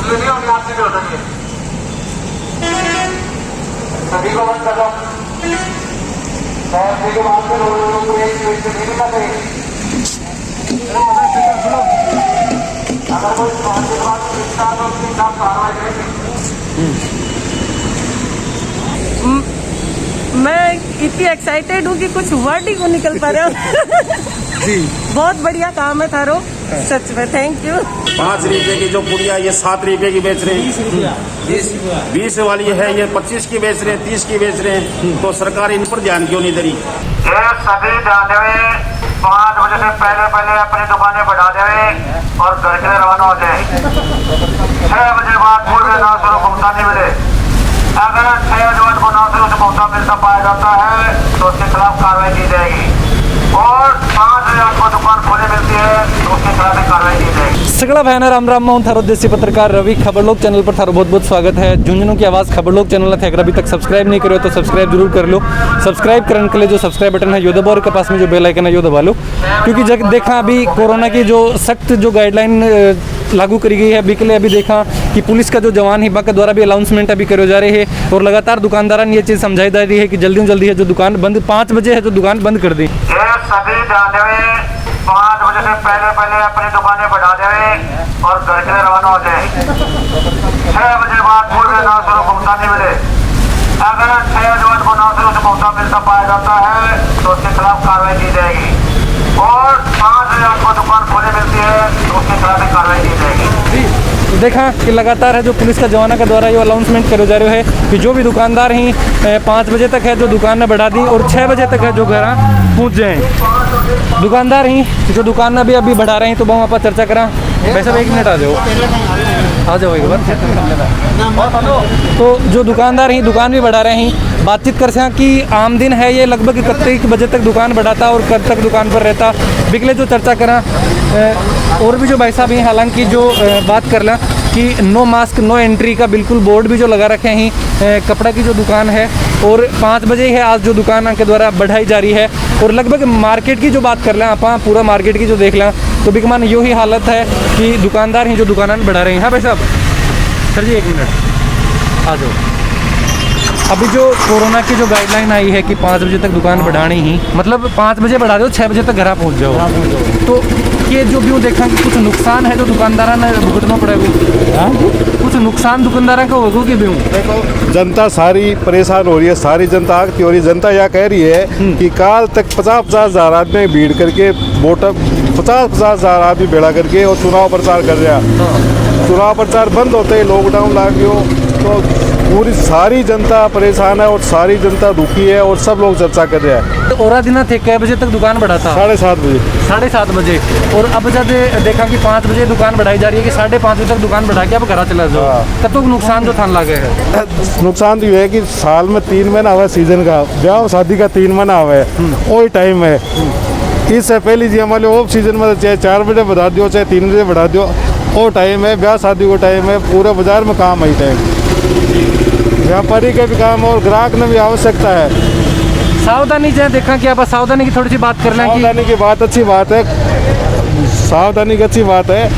ये नहीं होगी आपसे भी हो सकती है। सभी को बंद कर दो और सभी को बात में लोगों को एक मिनट से नहीं करना चाहिए। अगर कोई समाज के बाद शिक्षा तो उसके खिलाफ कार्रवाई करेंगे। मैं इतनी एक्साइटेड हूँ कि कुछ वर्ड ही को निकल पा रहा हूँ। जी बहुत बढ़िया काम है थारो, सच में थैंक यू। 5 रुपए की जो पुड़िया ये 7 रुपए की बेच रहे हैं, 20 वाली है ये 25 की बेच रहे हैं, 30 की बेच रहे हैं। तो सरकार इन पर ध्यान क्यों नहीं दे रही? ये सभी जाने में 5 बजे से पहले अपनी दुकानें बढ़ा देवे और घर के लिए रवाना हो जाए। 6 बजे बाद पूरे ना शुरू भुगतान नहीं मिले। अगर 6 बजे को ना शुरू से भुगतान मिलता पाया जाता है तो उसके खिलाफ कार्रवाई की जाएगी और 5 बजे आपको दुकान खोले मिलती है तो उसके खिलाफ भी कार्रवाई की जाएगी। सगळा फॅन राम राम मैं थारो देसी पत्रकार रवि खबरलोक चैनल पर थारो बहुत बहुत स्वागत है। झुंझुनू की आवाज़ खबरलोक चैनल है, अगर अभी तक सब्सक्राइब नहीं करो तो सब्सक्राइब जरूर कर लो। सब्सक्राइब करने के लिए जो सब्सक्राइब बटन है यो दबाओ और के पास में जो बेल आइकन है यो दबा लो, क्योंकि जब देखा अभी कोरोना की जो सख्त जो गाइडलाइन लागू करी गई है अभी के लिए, अभी देखा कि पुलिस का जो जवान हिब्बा के द्वारा भी अनाउंसमेंट अभी करे जा रहे हैं और लगातार दुकानदारों ने ये चीज़ समझाई जा रही है कि जल्दी जल्दी है जो दुकान बंद 5 बजे है जो दुकान बंद कर दी। ये सभी जाने में 5 बजे से पहले अपनी दुकानें बढ़ा देवे और घर के लिए रवाना हो जाए। 6 बजे बाद पूरे ना शुरू भुगतान नहीं मिले। अगर 6 बजे को ना शुरू से भुगतान मिलता पाया जाता है तो उसके खिलाफ कार्रवाई की जाएगी और 5 बजे आपको दुकान खोले मिलती है तो उसके खिलाफ भी कार्रवाई की जाएगी। देखा कि लगातार है जो पुलिस का जवाना के द्वारा ये अनाउंसमेंट करे जा रहे है कि जो भी दुकानदार ही 5 बजे तक है जो दुकान ने बढ़ा दी और 6 बजे तक है जो घर पहुँच जाए। दुकानदार ही जो दुकान अभी अभी बढ़ा रहे हैं तो वहाँ पर चर्चा करा। वैसे 1 मिनट आ जाओ एक बार। तो जो दुकानदार ही दुकान भी बढ़ा रहे हैं बातचीत कर सकें कि आम दिन है ये लगभग 31 बजे तक दुकान बढ़ाता और कब तक दुकान पर रहता बिकले जो चर्चा करा। और भी जो भाई साहब हैं हालांकि जो बात कर लें कि नो मास्क नो एंट्री का बिल्कुल बोर्ड भी जो लगा रखे हैं। कपड़ा की जो दुकान है और 5 बजे है आज जो दुकान के द्वारा बढ़ाई जा रही है और लगभग मार्केट की जो बात कर लें आप पूरा मार्केट की जो देख लें तो बिकमान यो ही हालत है कि दुकानदार ही जो दुकान बढ़ा रहे हैं। हाँ भाई साहब, सर जी 1 मिनट आ जाओ। अभी जो कोरोना की जो गाइडलाइन आई है कि 5 बजे तक दुकान बढ़ानी ही, मतलब 5 बजे बढ़ा दो 6 बजे तक घर पहुँच जाओ, तो ये जो भी देखा कि कुछ नुकसान है जो दुकानदारा ने भुगतना पड़ेगा, कुछ नुकसान दुकानदारा का होगा कि भी देखो जनता सारी परेशान हो रही है, सारी जनता आगती हो रही है। जनता यह कह रही है कि काल तक 50-50 हज़ार आदमी भीड़ करके वोट 50-50 हज़ार आदमी बेड़ा करके और चुनाव प्रचार कर रहा। चुनाव प्रचार बंद होते ही लॉकडाउन लाग गयो तो पूरी सारी जनता परेशान है और सारी जनता दुखी है और सब लोग चर्चा कर रहे हैं। तो और दिना थे कै बजे तक दुकान बढ़ा था? 7:30 बजे। 7:30 बजे और अब जब देखा कि 5 बजे दुकान बढ़ाई जा रही है कि 5:30 बजे तक दुकान बढ़ा के अब घर चला जाओ, तब तो नुकसान जो थान लगे है। नुकसान तो ये है कि साल में 3 महीना हुआ सीजन का, ब्याह शादी का 3 महीना हुआ है, वही टाइम है। इससे पहले जी हमारे ऑफ सीजन में चाहे 4 बजे बढ़ा दो चाहे 3 बजे बढ़ा दो, वो टाइम है, ब्याह शादी को टाइम है, पूरे बाजार में काम है टाइम, व्यापारी का भी काम और ग्राहक ने भी आवश्यकता है। सावधानी चाहे देखा कि आप सावधानी की थोड़ी सी बात कर लें। सावधानी की बात अच्छी बात है, सावधानी की अच्छी बात है।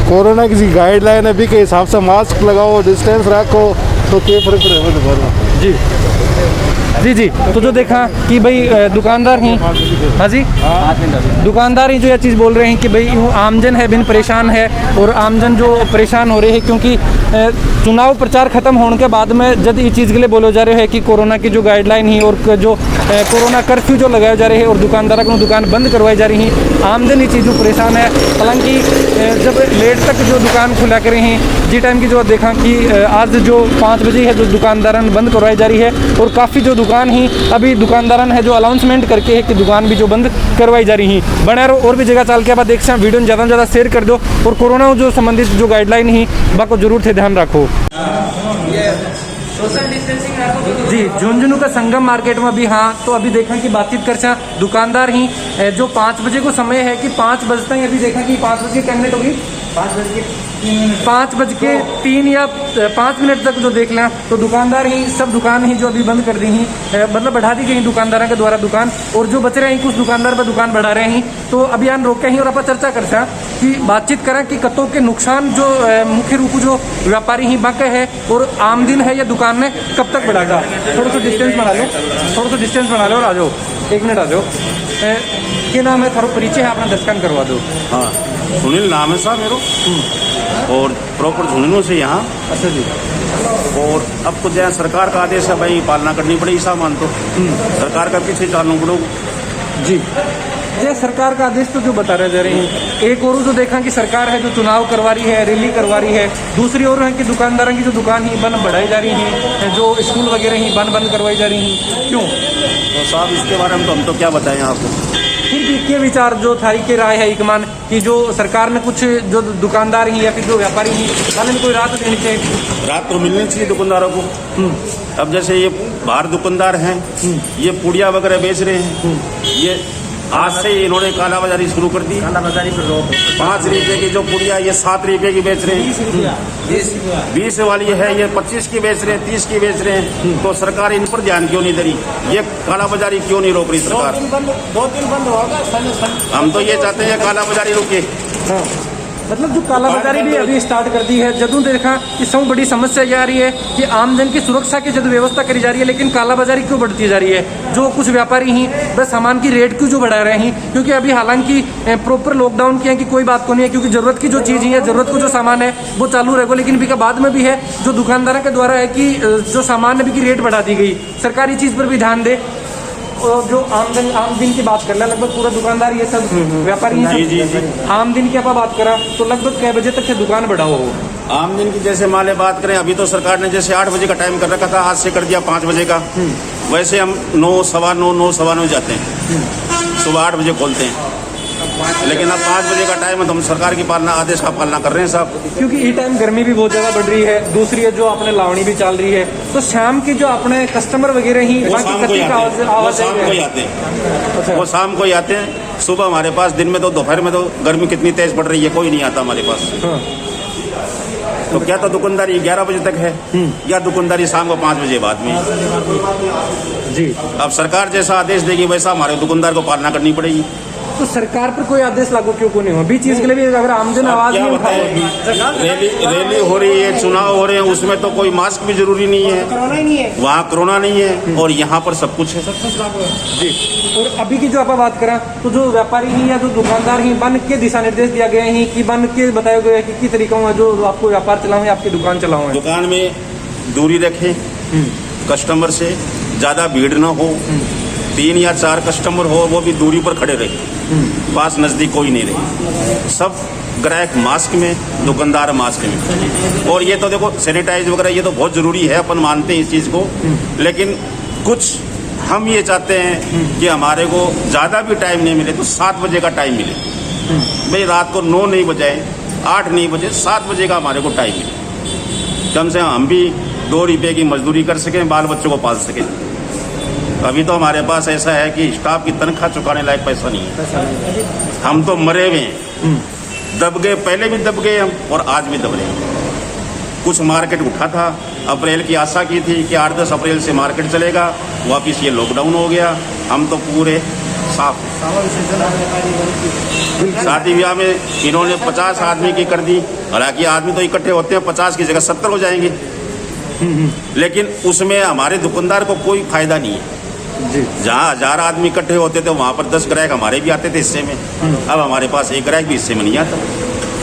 कोरोना की गाइडलाइन है भी के हिसाब से मास्क लगाओ, डिस्टेंस रखो तो क्या फर्क पड़ेगा जी जी। तो जो देखा कि भाई दुकानदार ही, हाँ जी, दुकानदार ही जो यह चीज़ बोल रहे हैं कि भाई यूँ आमजन है बिन परेशान है और आमजन जो परेशान हो रहे हैं क्योंकि चुनाव प्रचार खत्म होने के बाद में जब ये चीज़ के लिए बोले जा रहे हैं कि कोरोना की जो गाइडलाइन ही और जो कोरोना कर्फ्यू जो लगाए जा रहे हैं और दुकानदारों को दुकान बंद करवाई जा रही हैं, आमदनी चीज़ों परेशान है। हालांकि जब लेट तक जो दुकान खुला कर रही हैं जी टाइम की जो देखा कि आज जो 5 बजे है जो दुकानदारों बंद करवाई जा रही है और काफ़ी जो दुकान ही अभी दुकानदारों है जो अनाउंसमेंट करके है कि दुकान भी जो बंद करवाई जा रही हैं। बने रहो और भी जगह चल के आप देख सकते हैं, वीडियो ज़्यादा से ज़्यादा शेयर कर दो और कोरोना जो संबंधित जो गाइडलाइन ही बाको जरूर थे ध्यान रखो। सोशल डिस्टेंसिंग जी। झुंझुनू का संगम मार्केट में भी हाँ तो अभी देखा कि बातचीत कर चा दुकानदार ही जो 5 बजे को समय है कि 5 बजते ही अभी देखा कि 5 बजे कैंडिडेट होगी 5:03 या 5 मिनट तक जो देख लें तो दुकानदार ही सब दुकान ही जो अभी बंद कर दी ही, मतलब बढ़ा दी गई दुकानदारों के द्वारा दुकान, और जो बच रहे हैं कुछ दुकानदार पर दुकान बढ़ा रहे हैं। तो अभियान रोके हैं और आप चर्चा करते हैं कि बातचीत करें कि कतों के नुकसान जो मुख्य रूप जो व्यापारी ही बाके है और आम दिन है या दुकान में कब तक बढ़ागा। थोड़ा सा डिस्टेंस बना लो, थोड़ा सा डिस्टेंस बना लो और आ जाओ, 1 मिनट आ जाओ। क्या नाम है, थोड़ा परिचय है अपना दर्शकन करवा दो। हाँ, सुनील नाम है साहब मेरा, और प्रॉपर झुंझुनू से यहाँ। अच्छा जी। और अब तो जहाँ सरकार का आदेश है भाई पालना करनी पड़ेगी साहब, मान तो सरकार का पीछे चालू करो जी। ये सरकार का आदेश तो जो बता रहे जा रहे हैं, एक और जो देखा कि सरकार है जो चुनाव करवा रही है, रैली करवा रही है, दूसरी ओर है कि दुकानदारों की जो दुकान ही बंद बढ़ाई जा रही है, जो स्कूल वगैरह ही बंद करवाई जा रही हैं, क्यों? तो साहब इसके बारे में तो हम तो क्या बताएं आपको। फिर भी के विचार जो थारी के राय है इकमान कि जो सरकार ने कुछ जो दुकानदार ही या फिर जो व्यापारी ही वाले में कोई राहत देनी चाहिए। रात तो मिलनी चाहिए दुकानदारों को। अब जैसे ये बाहर दुकानदार हैं, ये पुड़िया वगैरह बेच रहे हैं, ये आज से इन्होंने कालाबाजारी शुरू कर दी। कालाबाजारी पर रोक। 5 रुपए की जो पुड़िया ये 7 रुपए की बेच रहे हैं, 20 वाली है ये 25 की बेच रहे हैं, 30 की बेच रहे हैं। तो सरकार इन पर ध्यान क्यों नहीं दे रही, ये कालाबाजारी क्यों नहीं रोक रही सरकार। 2 दिन बंद होगा। हम तो ये चाहते हैं कालाबाजारी रुके। हाँ, मतलब जो कालाबाजारी भी अभी स्टार्ट कर दी है। जदों देखा कि सब बड़ी समस्या ये आ रही है कि आमजन की सुरक्षा की जदों व्यवस्था करी जा रही है, लेकिन कालाबाजारी क्यों बढ़ती जा रही है। जो कुछ व्यापारी ही बस सामान की रेट क्यों जो बढ़ा रहे हैं, क्योंकि अभी हालांकि प्रॉपर लॉकडाउन किया कि कोई बात को नहीं है, क्योंकि जरूरत की जो चीज़ है, जरूरत को जो सामान है वो चालू रहेगा, लेकिन अभी का बाद में भी है जो दुकानदारों के द्वारा है कि जो सामान अभी की रेट बढ़ा दी गई। सरकारी चीज़ पर भी ध्यान दे, और जो आम दिन की बात कर ले, लगभग पूरा दुकानदार ये सब व्यापारी आम दिन की आप बात करा तो लगभग कै बजे तक से दुकान बढ़ाओ हो। आम दिन की जैसे माले बात करें, अभी तो सरकार ने जैसे 8 बजे का टाइम कर रखा था, आज से कर दिया 5 बजे का। वैसे हम 9, सवा 9 जाते हैं, सुबह 8 बजे खोलते हैं, लेकिन अब 5 बजे का टाइम है तो हम सरकार की पालना आदेश का पालना कर रहे हैं साहब। क्योंकि ये टाइम गर्मी भी बहुत ज्यादा बढ़ रही है, दूसरी है जो अपने लावणी भी चल रही है, तो शाम की जो अपने कस्टमर वगैरह ही वो शाम को ही आते हैं, वो शाम को ही आते हैं। सुबह हमारे पास, दिन में तो दोपहर में तो गर्मी कितनी तेज पड़ रही है, कोई नहीं आता हमारे पास। तो क्या तो दुकानदारी 11 बजे तक है, या दुकानदारी शाम को 5 बजे बाद में जी। अब सरकार जैसा आदेश देगी वैसा हमारे दुकानदार को पालना करनी पड़ेगी। तो सरकार पर कोई आदेश लागू क्यों को नहीं हो? बीच चीज के लिए भी अगर आमजन आवाज नहीं उठाएगी। रैली हो रही है, चुनाव हो रहे हैं, उसमें तो कोई मास्क भी जरूरी नहीं है, वहाँ कोरोना नहीं है, और यहाँ पर सब कुछ है जी। और अभी की जो आप बात करें तो जो व्यापारी ही या जो दुकानदार ही बन के दिशा निर्देश दिया गए हैं कि बन के बताया गया है कि किस तरीका में जो आपको व्यापार चलाओ है, आपकी दुकान चलाओ है। दुकान में दूरी रखें, कस्टमर से ज्यादा भीड़ न हो, 3 या 4 कस्टमर हो वो भी दूरी पर खड़े रहे, पास नजदीक कोई नहीं रहे, सब ग्राहक मास्क में, दुकानदार मास्क में। और ये तो देखो सैनिटाइज वगैरह ये तो बहुत जरूरी है, अपन मानते हैं इस चीज को, लेकिन कुछ हम ये चाहते हैं कि हमारे को ज्यादा भी टाइम नहीं मिले तो 7 बजे का टाइम मिले। भाई रात को 9 नहीं बजाए, 8 नहीं बजे, 7 बजे का हमारे को टाइम मिले, कम से कम हम भी 2 रुपये की मजदूरी कर सकें, बाल बच्चों को पाल सकें। अभी तो हमारे पास ऐसा है कि स्टाफ की तनख्वाह चुकाने लायक पैसा नहीं है, हम तो मरे हुए हैं, दब गए, पहले भी दब गए हम और आज भी दब रहे हैं। कुछ मार्केट उठा था, अप्रैल की आशा की थी कि 8-10 अप्रैल से मार्केट चलेगा, वापिस ये लॉकडाउन हो गया, हम तो पूरे साफ। शादी ब्याह में इन्होंने 50 आदमी की कर दी, हालांकि आदमी तो इकट्ठे होते हैं, 50 की जगह 70 हो जाएंगे, लेकिन उसमें हमारे दुकानदार को कोई फायदा नहीं है। जहाँ 1000 आदमी इकट्ठे होते थे वहाँ पर 10 ग्राहक हमारे भी आते थे हिस्से में, अब हमारे पास 1 ग्राहक भी हिस्से में नहीं आता।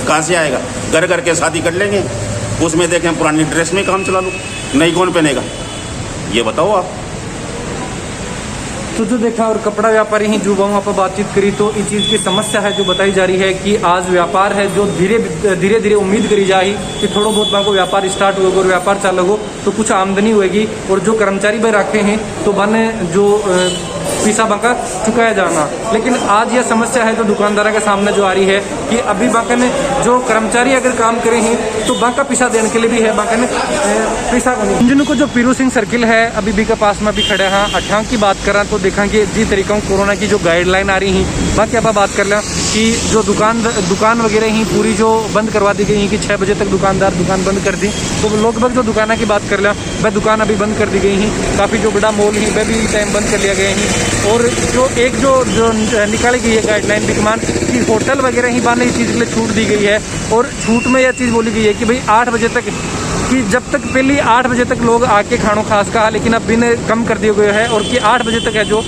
कहाँ से आएगा? घर घर के शादी कर लेंगे, उसमें देखें पुरानी ड्रेस में काम चला लो, नई कौन पहनेगा, ये बताओ आप। तो जो देखा और कपड़ा व्यापारी ही जो वहाँ पर बातचीत करी तो इस चीज़ की समस्या है जो बताई जा रही है कि आज व्यापार है जो धीरे धीरे उम्मीद करी जाए कि थोड़ा बहुत वहाँ को व्यापार स्टार्ट होगा और व्यापार चालू हो तो कुछ आमदनी होगी, और जो कर्मचारी भाई रखे हैं तो बने जो पैसा बाका चुकाया जाना। लेकिन आज यह समस्या है जो दुकानदार के सामने जो आ रही है कि अभी बाका ने जो कर्मचारी अगर काम करे हैं तो बाका पैसा देने के लिए भी है, बाका ने पैसा इंजन को जो पीरू सिंह सर्किल है अभी भी के पास में भी खड़े हैं। अठांग की बात करा तो देखा कि जी तरीका कोरोना की जो गाइडलाइन आ रही हैं, बाकी आप बात कर लें कि जो दुकान वगैरह ही पूरी जो बंद करवा दी गई हैं कि 6 बजे तक दुकानदार दुकान बंद कर दी। तो लगभग जो दुकान की बात कर लें वह दुकान अभी बंद कर दी गई हैं। काफ़ी जो बड़ा मॉल है वह भी टाइम बंद कर लिया गया है। और जो निकाली गई है गाइडलाइन विकमान कि होटल वगैरह ही बांधने की चीज़ के लिए छूट दी गई है। और छूट में यह चीज़ बोली गई है कि भाई 8 बजे तक कि जब तक पहले 8 बजे तक लोग आके खानों खास कहा, लेकिन अब बिन कम कर दिया गया है और कि 8 बजे तक है जो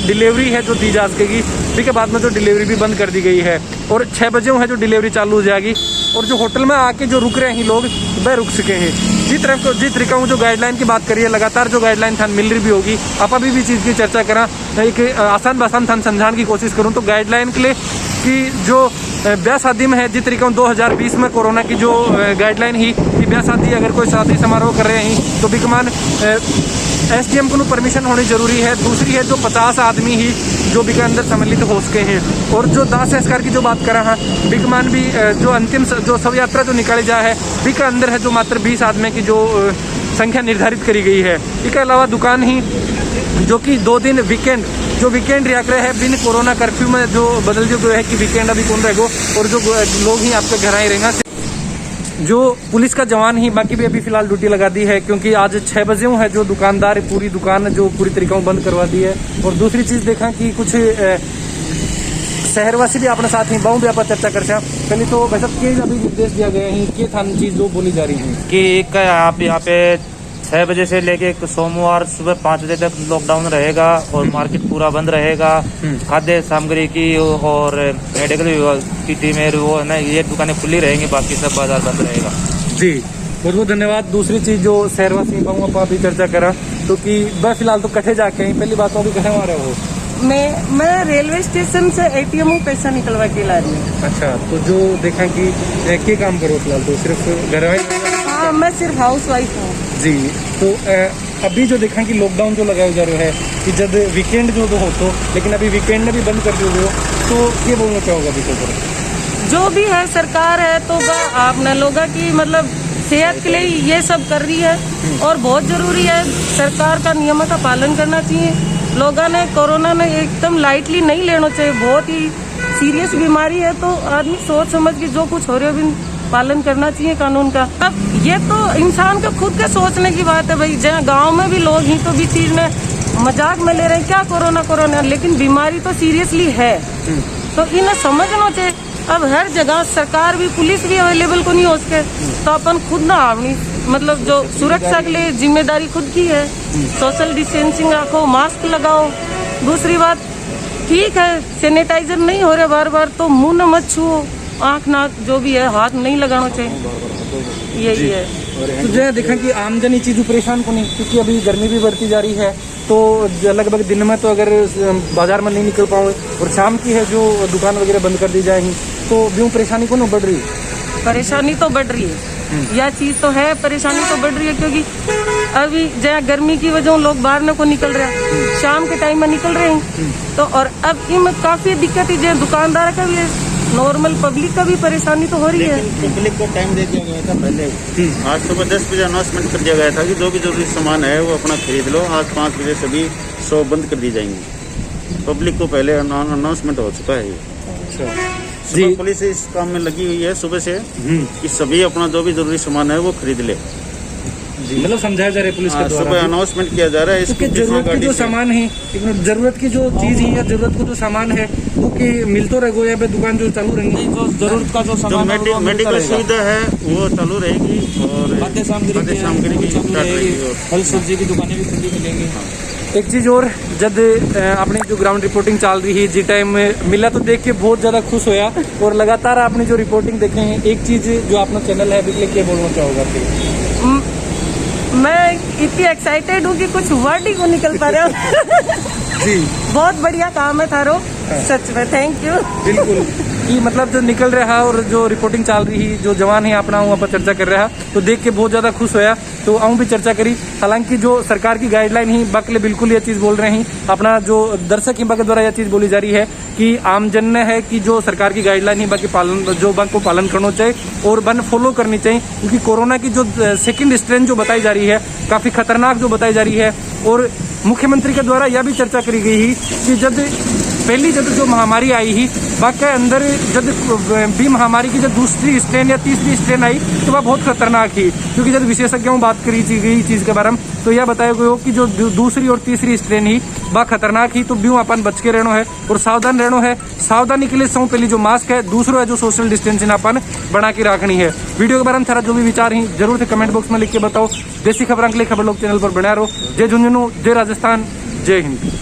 डिलीवरी है जो दी जा सकेगी। फिर के बाद में जो डिलीवरी भी बंद कर दी गई है और 6 बजे है जो डिलीवरी चालू हो जाएगी। और जो होटल में आके जो रुक रहे हैं लोग वह रुक सके हैं। जिस तरीका जो गाइडलाइन की बात करिए, लगातार जो गाइडलाइन थान मिल रही भी होगी। आप अभी भी चीज़ की चर्चा करा एक आसान थान समझाने की कोशिश करूँ तो गाइडलाइन के लिए कि जो ब्याह शादी में है जिस तरीका 2020 में कोरोना की जो गाइडलाइन ही कि ब्याह शादी अगर कोई शादी समारोह कर रहे हैं तो बिकमान SDM को परमिशन होनी जरूरी है। दूसरी है जो 50 आदमी ही जो भी के अंदर सम्मिलित हो सके हैं। और जो दाह संस्कार की जो बात करा है बिकमान भी जो अंतिम जो शव यात्रा जो निकाली जा है बी के अंदर है जो मात्र 20 आदमी की जो संख्या निर्धारित करी गई है। इसके अलावा दुकान ही जो कि 2 दिन वीकेंड रिया करे है बिन कोरोना कर्फ्यू में जो बदल जो है कि वीकेंड अभी कौन रहेगा और जो लोग ही आपके घर ही रहेंगे। जो पुलिस का जवान ही बाकी भी अभी फिलहाल ड्यूटी लगा दी है क्योंकि आज 6 बजे है जो दुकानदार पूरी दुकान जो पूरी तरीका बंद करवा दी है। और दूसरी चीज़ देखा कि कुछ शहरवासी भी अपने साथ ही बहु भी आप चर्चा कर सकते। पहले तो वैसे के अभी निर्देश दिया गया है कि थान चीज़ जो बोली जा रही है कि आप यहाँ पे 6 बजे से लेके सोमवार सुबह 5 बजे तक लॉकडाउन रहेगा और मार्केट पूरा बंद रहेगा। खाद्य सामग्री की और मेडिकल विभाग की टीमें वो है ना ये दुकानें खुली रहेंगी, बाकी सब बाजार बंद रहेगा। जी बहुत बहुत धन्यवाद। दूसरी चीज़ जो शहरवासी बहु आप भी चर्चा करा तो कि वह फिलहाल तो कटे जाके हैं। पहली बात अभी कहे आ रहे हो? मैं रेलवे स्टेशन से ATM में पैसा निकलवा के ला रही हूँ। अच्छा, तो जो देखा कि क्या काम करो फिलहाल तो सिर्फ घर में? हाँ, मैं सिर्फ हाउस वाइफ हूँ। जी, तो अभी जो देखा कि लॉकडाउन जो लगाया जा रहा है कि जब वीकेंड जो हो तो लेकिन अभी वीकेंड में भी बंद कर दिए हो तो ये बोलना चाहोगा अभी तो? जो भी है सरकार है तो वह आपने लोगों की मतलब सेहत के लिए ये सब कर रही है और बहुत जरूरी है। सरकार का नियमों का पालन करना चाहिए। लोगों ने कोरोना ने एकदम लाइटली नहीं लेना चाहिए। बहुत ही सीरियस बीमारी है तो आदमी सोच समझ के जो कुछ हो रहा है पालन करना चाहिए कानून का। अब ये तो इंसान का खुद के सोचने की बात है भाई। जहाँ गांव में भी लोग ही तो भी चीज में मजाक में ले रहे हैं क्या कोरोना, लेकिन बीमारी तो सीरियसली है तो इन्हें समझना चाहिए। अब हर जगह सरकार भी पुलिस भी अवेलेबल को नहीं हो सके तो अपन खुद ना अपनी मतलब जो सुरक्षा के लिए जिम्मेदारी खुद की है। सोशल डिस्टेंसिंग रखो, मास्क लगाओ। दूसरी बात ठीक है सैनिटाइजर नहीं हो रहा बार बार तो मुंह न मत छुओ, आँख नाक जो भी है हाथ नहीं लगाना चाहिए। यही है। तो जो देखा कि आमजनी चीज़ परेशान को नहीं क्योंकि अभी गर्मी भी बढ़ती जा रही है तो लगभग दिन में तो अगर बाजार में नहीं निकल पाओ और शाम की है जो दुकान वगैरह बंद कर दी जाएगी तो यूँ परेशानी को ना बढ़ रही है? परेशानी तो बढ़ रही है, यह चीज तो है। परेशानी तो बढ़ रही है क्योंकि अभी जहाँ गर्मी की वजह लोग बाहर न को निकल रहे हैं, शाम के टाइम में निकल रहे हैं तो और अब इनमें काफी दिक्कत है। जो दुकानदार का भी है, नॉर्मल पब्लिक का भी परेशानी तो हो रही है। पब्लिक को टाइम दे दिया गया था पहले। आज सुबह 10 बजे अनाउंसमेंट कर दिया गया था कि जो भी जरूरी सामान है वो अपना खरीद लो। आज 5 बजे सभी शॉप बंद कर दी जाएंगी। पब्लिक को पहले अनाउंसमेंट हो चुका है। सुबह पुलिस इस काम में लगी हुई है सुबह से कि सभी अपना जो भी जरूरी सामान है वो खरीद ले। मतलब समझाया जा रहा है पुलिस के द्वारा, सुबह अनाउंसमेंट किया जा रहा है। इसकी जरूरत की जो सामान है, जरूरत की जो चीज है या जरूरत को जो सामान है वो कि मिल तो रहेगा या दुकान जो चालू रहेंगी? जो जरूरत का जो सामान जो मेडिकल सुविधा है वो चालू रहेगी और खाद्य सामग्री भी फल सब्जी की दुकानें भी खुली मिलेंगी। एक चीज़ और जब अपनी जो ग्राउंड रिपोर्टिंग चल रही है जी टाइम मिला तो देख के बहुत ज़्यादा खुश होया और लगातार आपने जो रिपोर्टिंग देखे हैं एक चीज़ जो अपना चैनल है बिल्कुल क्या बोलना चाहोगा फिर? मैं इतनी एक्साइटेड हूँ कि कुछ वर्ड ही को निकल पा रहा हूँ। जी बहुत बढ़िया काम है थारो, सच में थैंक यू। बिल्कुल कि मतलब जो निकल रहा और जो रिपोर्टिंग चल रही जो जवान है अपना वहाँ पर चर्चा कर रहा तो देख के बहुत ज़्यादा खुश होया। तो आऊँ भी चर्चा करी। हालांकि जो सरकार की गाइडलाइन ही बाकले बिल्कुल ये चीज़ बोल रहे हैं, अपना जो दर्शक ही के द्वारा यह चीज़ बोली जा रही है कि आम जन ने है कि जो सरकार की गाइडलाइन ही बाकी पालन जो बाकी को पालन करना चाहिए और बन फॉलो करनी चाहिए, क्योंकि कोरोना की जो सेकंड स्ट्रेन जो बताई जा रही है काफ़ी खतरनाक जो बताई जा रही है। और मुख्यमंत्री के द्वारा यह भी चर्चा करी गई ही कि जब पहली जब जो महामारी आई ही बाकी अंदर जब भी महामारी की जब दूसरी स्ट्रेन या तीसरी स्ट्रेन आई तो वह बहुत खतरनाक ही, क्योंकि जब विशेषज्ञों बात करी गई चीज़ के बारे में तो यह बताया गया हो कि जो दूसरी और तीसरी स्ट्रेन ही वह खतरनाक ही, तो ब्यूँ अपन बच के रहना है और सावधान रहना है। सावधानी के लिए सौ पहली जो मास्क है, दूसरा है जो सोशल डिस्टेंसिंग अपन बना के रखनी है। वीडियो के बारे में थारा जो भी विचार ही जरूर से कमेंट बॉक्स में लिख के बताओ। देसी खबर के लिए खबर लोग चैनल पर बना रहो। जय झुंझुनू, जय राजस्थान, जय हिंद।